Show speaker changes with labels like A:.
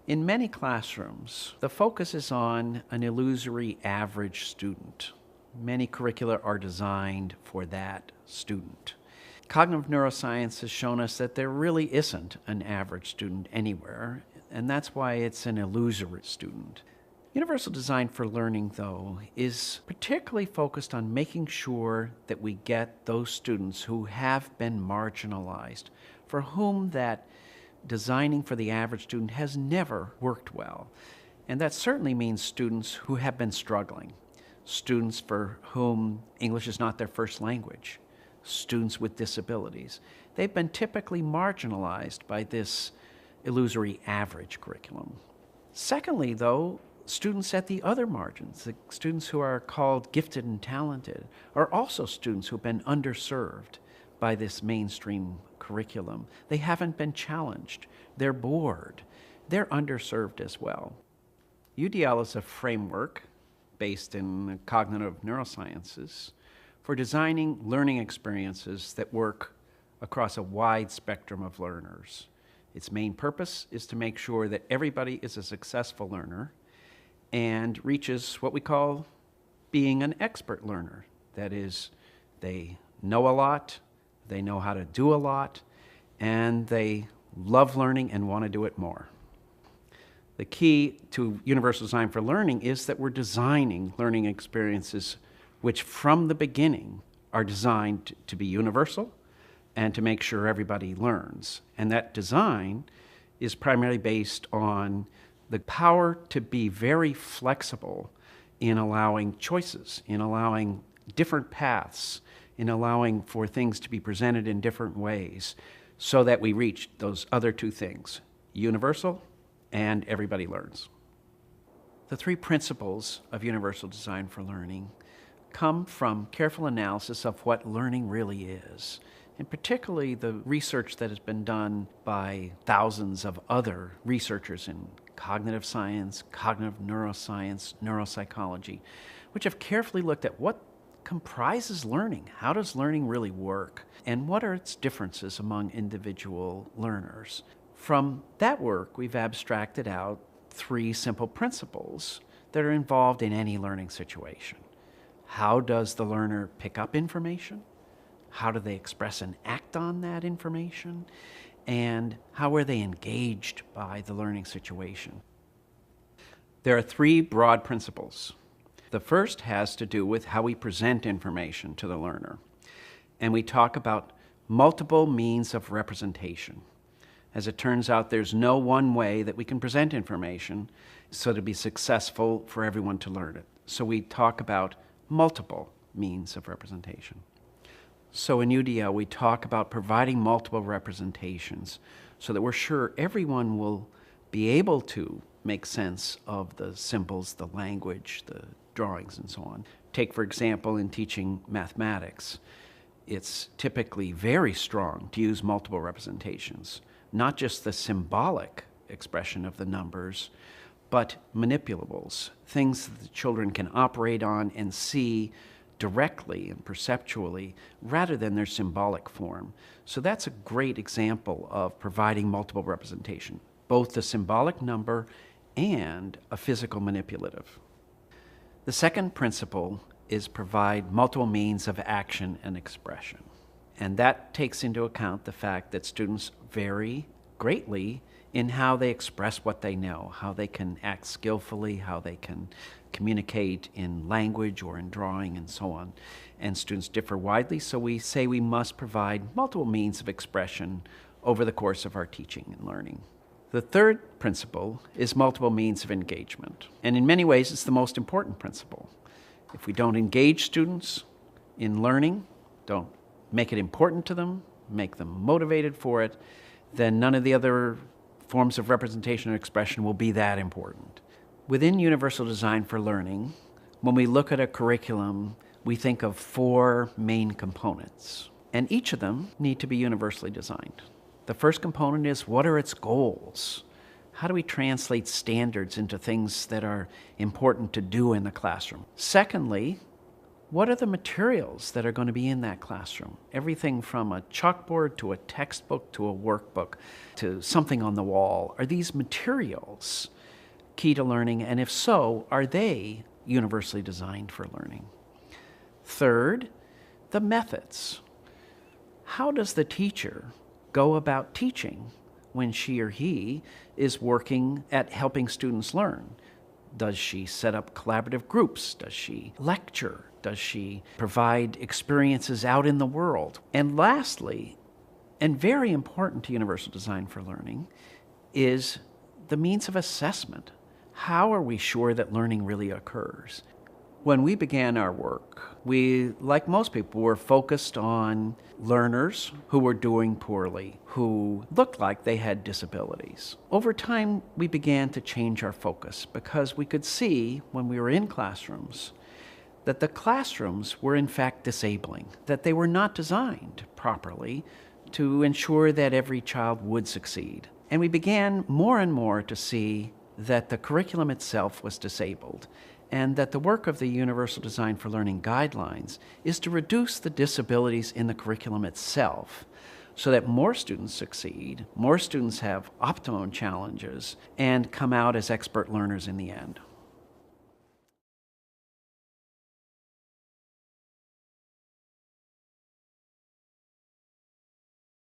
A: In many classrooms, the focus is on an illusory average student. Many curricula are designed for that student. Cognitive neuroscience has shown us that there really isn't an average student anywhere, and that's why it's an illusory student. Universal design for learning, though, is particularly focused on making sure that we get those students who have been marginalized, for whom that designing for the average student has never worked well. And that certainly means students who have been struggling, students for whom English is not their first language, students with disabilities. They've been typically marginalized by this illusory average curriculum. Secondly, though, students at the other margins, the students who are called gifted and talented, are also students who have been underserved by this mainstream curriculum. They haven't been challenged. They're bored. They're underserved as well. UDL is a framework based in cognitive neurosciences for designing learning experiences that work across a wide spectrum of learners. Its main purpose is to make sure that everybody is a successful learner and reaches what we call being an expert learner. That is, they know a lot, they know how to do a lot, and they love learning and want to do it more. The key to universal design for learning is that we're designing learning experiences which from the beginning are designed to be universal and to make sure everybody learns. And that design is primarily based on the power to be very flexible in allowing choices, in allowing different paths, in allowing for things to be presented in different ways so that we reach those other two things, universal and everybody learns. The three principles of universal design for learning come from careful analysis of what learning really is, and particularly the research that has been done by thousands of other researchers in cognitive science, cognitive neuroscience, neuropsychology, which have carefully looked at what comprises learning. How does learning really work? And what are its differences among individual learners? From that work, we've abstracted out three simple principles that are involved in any learning situation. How does the learner pick up information? How do they express and act on that information? And how are they engaged by the learning situation? There are three broad principles. The first has to do with how we present information to the learner. And we talk about multiple means of representation. As it turns out, there's no one way that we can present information so to be successful for everyone to learn it. So we talk about multiple means of representation. So in UDL, we talk about providing multiple representations so that we're sure everyone will be able to make sense of the symbols, the language, the drawings, and so on. Take, for example, in teaching mathematics, it's typically very strong to use multiple representations, not just the symbolic expression of the numbers, but manipulables, things that the children can operate on and see directly and perceptually rather than their symbolic form. So that's a great example of providing multiple representation, both the symbolic number and a physical manipulative. The second principle is provide multiple means of action and expression. And that takes into account the fact that students vary greatly in how they express what they know, how they can act skillfully, how they can communicate in language or in drawing and so on. And students differ widely, so we say we must provide multiple means of expression over the course of our teaching and learning. The third principle is multiple means of engagement. And in many ways, it's the most important principle. If we don't engage students in learning, don't make it important to them, make them motivated for it, then none of the other forms of representation or expression will be that important. Within universal design for learning, when we look at a curriculum, we think of four main components, and each of them need to be universally designed. The first component is, what are its goals? How do we translate standards into things that are important to do in the classroom? Secondly, What are the materials that are going to be in that classroom? Everything from a chalkboard to a textbook to a workbook to something on the wall. Are these materials key to learning? And if so, are they universally designed for learning? Third, the methods. How does the teacher go about teaching when she or he is working at helping students learn? Does she set up collaborative groups? Does she lecture? Does she provide experiences out in the world? And lastly, and very important to universal design for learning, is the means of assessment. How are we sure that learning really occurs? When we began our work, we, like most people, were focused on learners who were doing poorly, who looked like they had disabilities. Over time, we began to change our focus because we could see when we were in classrooms that the classrooms were in fact disabling, that they were not designed properly to ensure that every child would succeed. And we began more and more to see that the curriculum itself was disabled, and that the work of the Universal Design for Learning guidelines is to reduce the disabilities in the curriculum itself so that more students succeed, more students have optimum challenges, and come out as expert learners in the end.